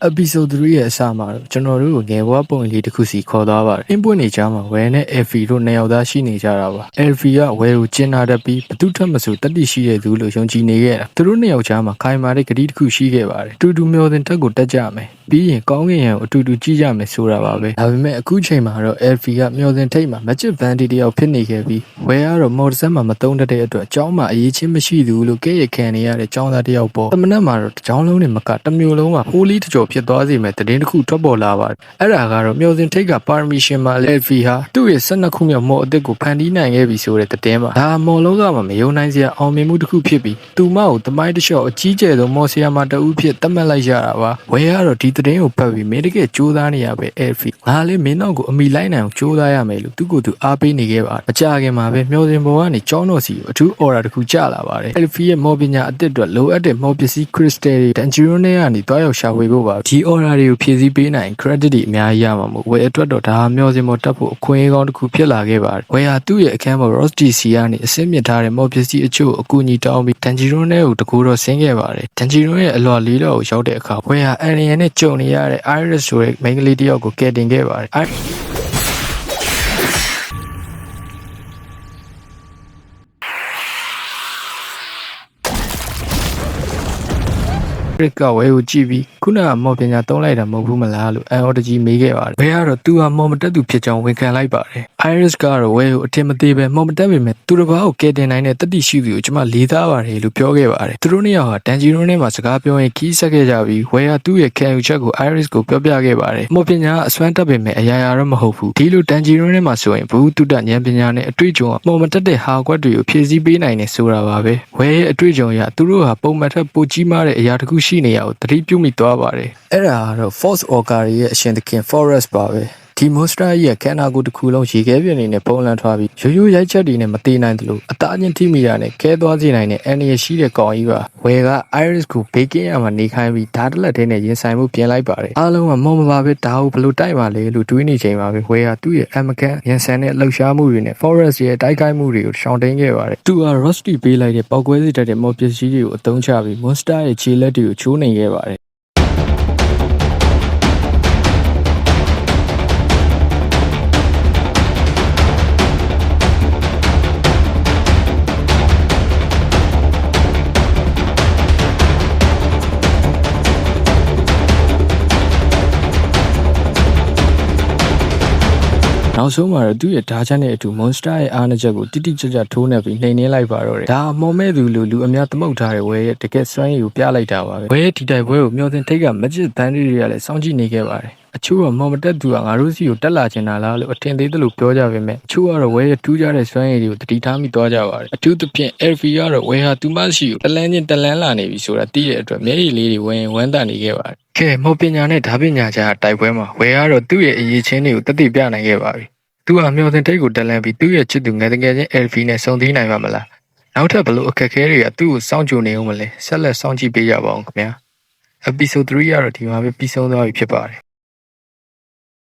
Episode 3ရဲ့အစမှာတော့ကျွန်တော်တို့ကိုငယ်ဘဝပုံလေးတစ်ခုစီခေါ်သွားပါတယ်။အင်းပွင့်နေကြမှာဝယ်နဲ့ Elfie တို့နှစ်ယောက်သားရှိနေကြတာပါ။ Elfie ကဝယ်ကိုကျင်နာတတ်ပြီးဘသူထက်မဆိုတတိရှိတဲ့သူလို့ယုံကြည်နေခဲ့တာ။သူတို့နှစ်ယောက်ကြားမှာခိုင်မာတဲ့ကတိတစ်ခုရှိခဲ့ပါတယ်။တူတူမျောတင်တက်ကိုတက်ကြမယ်။ပြီးရင်ကောင်းကင်ရံကိုအတူတူကြည့်ကြမယ်ဆိုတာပါပဲ။ဒါပေမဲ့အခုချိန်မှာတော့ Elfie ကမျောတင်ထိတ်မှာမချစ်ဗန်ဒီတယောက်ဖြစ်နေခဲ့ပြီးဝယ်ကတော့မော်ဒစက်မှာမတုံးတတ်တဲ့အတွက်အเจ้าမှာအရေးချင်းမရှိဘူးလို့ကဲ့ရဲ့ခံနေရတဲ့ចောင်းသားတယောက်ပေါ့။တမနက်မှာတော့ចောင်းလုံးနဲ့မကတစ်မျိုးလုံးမှာဟိုးလီတကြော်ဖြစ်သွားစေမယ်သတင်းတစ်ခုထွက်ပေါ်လာပါတယ်။အဲ့ဒါကတော့မျောစင်ထိတ်က permission မှာ Elfie ဟာသူ့ရဲ့12ခုမြောက်မော်အစ်စ်ကိုဖန်တီးနိုင်ခဲ့ပြီဆိုတဲ့သတင်းပါ။ဒါမော်လုံးကမှမယုံနိုင်စရာအောင်မြင်မှုတစ်ခုဖြစ်ပြီးသူမကိုတမိုင်းတစ်လျှော့အကြီးကျယ်ဆုံးမော်ဆီယာမာတအုပ်ဖြစ်သတ်မှတ်လိုက်ရတာပါ။ဝယ်ကတော့ဒီသတင်းကိုဖတ်ပြီးမင်းတကယ်ကြိုးစားနေရပဲ Elfie ငါလည်းမင်းတော့ကိုအမိလိုက်နိုင်အောင်ကြိုးစားရမယ်လို့သူ့ကိုယ်သူအားပေးနေခဲ့ပါတယ်။အကြခင်မှာပဲမျောစင်ပေါ်ကနေကျောင်းတော်စီကိုအထူး order တစ်ခုကျလာပါတယ်။ Elfie ရဲ့မော်ပညာအသစ်အတွက်လိုအပ်တဲ့မော်ပစ္စည်း crystal တွေ Tanjiro နဲ့ကနေတွားရောက်ရှာဖွေဖို့ပါ။ဒီ order တွေကိုဖြည့်ဆည်းပေးနိုင် credit တွေအများကြီးရမှာမို့ဝယ်အတွက်တော့ဒါမျောစင်ပေါ်တက်ဖို့အခွင့်အရေးကောင်းတစ်ခုဖြစ်လာခဲ့ပါတယ်။ဝယ်ဟာသူ့ရဲ့အခန်းပေါ် Ross DC ကနေအစင်းမြင့်ထားတဲ့မော်ပစ္စည်းအချို့အကူအညီတောင်းပြီး Tanjiro နဲ့ကိုတကူတော့ဆင်းခဲ့ပါတယ်။ Tanjiro ရဲ့အလွာလေးတော်ကိုရောက်တဲ့အခါဝယ်ဟာအန်ရီယန်နဲ့ကြုံနေရတဲ့ Iris ဆိုတဲ့မိန်းကလေးတစ်ယောက်ကိုကယ်တင်ခဲ့ပါတယ်။ကဝဲကိုကြည့်ပြီးခုနကမော်ပညာသုံးလိုက်တာမဟုတ်ဘူးမလားလို့အန်အော်တကြီးမေးခဲ့ပါတယ်။ဘဲကတော့သူဟာမော်မတက်သူဖြစ်ကြောင်းဝန်ခံလိုက်ပါတယ်။ Iris ကတော့ဝဲကိုအထင်မသေးပဲမော်မတက်ပေမဲ့သူတစ်ပါးကိုကယ်တင်နိုင်တဲ့တတိရှိသူကိုကျွန်မလေးစားပါတယ်လို့ပြောခဲ့ပါတယ်။သူတို့နှစ်ယောက်ဟာတန်ဂျီရိုနဲ့မှစကားပြောရင်ခီးဆက်ခဲ့ကြပြီးဝဲကသူ့ရဲ့ခံယူချက်ကို Iris ကိုပြောပြခဲ့ပါတယ်။မော်ပညာကအစွမ်းတက်ပေမဲ့အရာရာတော့မဟုတ်ဘူး။ဒီလိုတန်ဂျီရိုနဲ့မှဆိုရင်ဘူးတုတဉာဏ်ပညာနဲ့အတွေ့အကြုံကမော်မတက်တဲ့ဟာကွက်တွေကိုဖြည့်ဆည်းပေးနိုင်တယ်ဆိုတာပါပဲ။ဝဲရဲ့အတွေ့အကြုံအရသူတို့ဟာပုံမှန်ထက်ပိုကြီးမားတဲ့အရာတစ်ခုရှိနေရကိုသတိပြုမိသွားပါတယ်။အဲ့ဒါကတော့ Force Orca ရဲ့အရှင်သခင် Forest ပါပဲ။ဒီ monster ရဲ့ခန္ဓာကိုယ်တစ်ခုလုံးရေခဲပြင်းနေနဲ့ပုံလန်ထွားပြီးရိုးရိုးရိုက်ချက်တွေနဲ့မတည်နိုင်သလိုအသားချင်းထိမိတာနဲ့ခဲသွားစေနိုင်တဲ့အန္တရာယ်ရှိတဲ့ကောင်ကြီးပါဝယ်က Iris ကိုဘေးကင်းရမှာနေခိုင်းပြီးဓာတ်တလက်ထဲနဲ့ရင်ဆိုင်မှုပြင်လိုက်ပါတယ်အားလုံးကမော်မပါပဲဓာတ်ကိုဘလို့တိုက်ပါလဲလို့တွေးနေချိန်မှာပဲဝယ်ကသူ့ရဲ့အမကန်ရင်ဆန်တဲ့လှုပ်ရှားမှုတွေနဲ့ Forest ရဲ့တိုက်ခိုက်မှုတွေကိုရှောင်တိန်ခဲ့ပါတယ်သူက Rusty ပေးလိုက်တဲ့ပောက်ကွဲစေတတ်တဲ့မော်ပစ္စည်းတွေကိုအသုံးချပြီး monster ရဲ့ခြေလက်တွေကိုချိုးနေခဲ့ပါတယ်နောက်ဆုံးမှာတော့သူ့ရဲ့ဓာတ်ချက်နဲ့အတူ monster ရဲ့အားနည်းချက်ကိုတိတိကျကျထိုးနှက်ပြီးနှိမ်နင်းလိုက်ပါတော့တယ်။ဒါမော်မဲ့သူလူအများသမုတ်ထားတဲ့ဝဲရဲ့တကယ်စွမ်းရည်ကိုပြလိုက်တာပါပဲ။ဝဲရဲ့ဒီတိုက်ပွဲကိုမျောစင်ထိတ်ကမချစ်တန်းတွေကလည်းစောင့်ကြည့်နေခဲ့ပါတယ်။အချို့ကမော်မတက်သူကငါတို့စီကိုတက်လာချင်တာလားလို့အထင်သေးတယ်လို့ပြောကြပေမဲ့အချို့ကတော့ဝဲရဲ့ထူးခြားတဲ့စွမ်းရည်တွေကိုတတိထားမိသွားကြပါတယ်။အထူးသဖြင့် Elfie ကတော့ဝဲဟာသူမရှိကိုတလန်းချင်းတလန်းလာနေပြီဆိုတာသိတဲ့အတွက်မျက်ရည်လေးတွေဝမ်းသာနေခဲ့ပါတယ်။ကဲမော်ပညာနဲ့ဓာပညာကြားတိုက်ပွဲမှာဝဲကတော့သူ့ရဲ့အရေးချင်းတွေကိုတသိပြနိုင်ခဲ့ပါပြီ။သူဟာမျောစင်ထိတ်ကိုတက်လန်းပြီးသူ့ရဲ့ချစ်သူငယ်တကယ်ချင်း Elfie နဲ့ဆုံသီးနိုင်ပါမလားနောက်ထပ်ဘလို့အခက်အခဲတွေကသူ့ကိုစောင့်ကြိုနေအောင်မလဲဆက်လက်စောင့်ကြည့်ပေးကြပါအောင်ခင်ဗျာ Episode 3ကတော့ဒီမှာပဲပြီးဆုံးသွားပြီဖြစ်ပါတယ်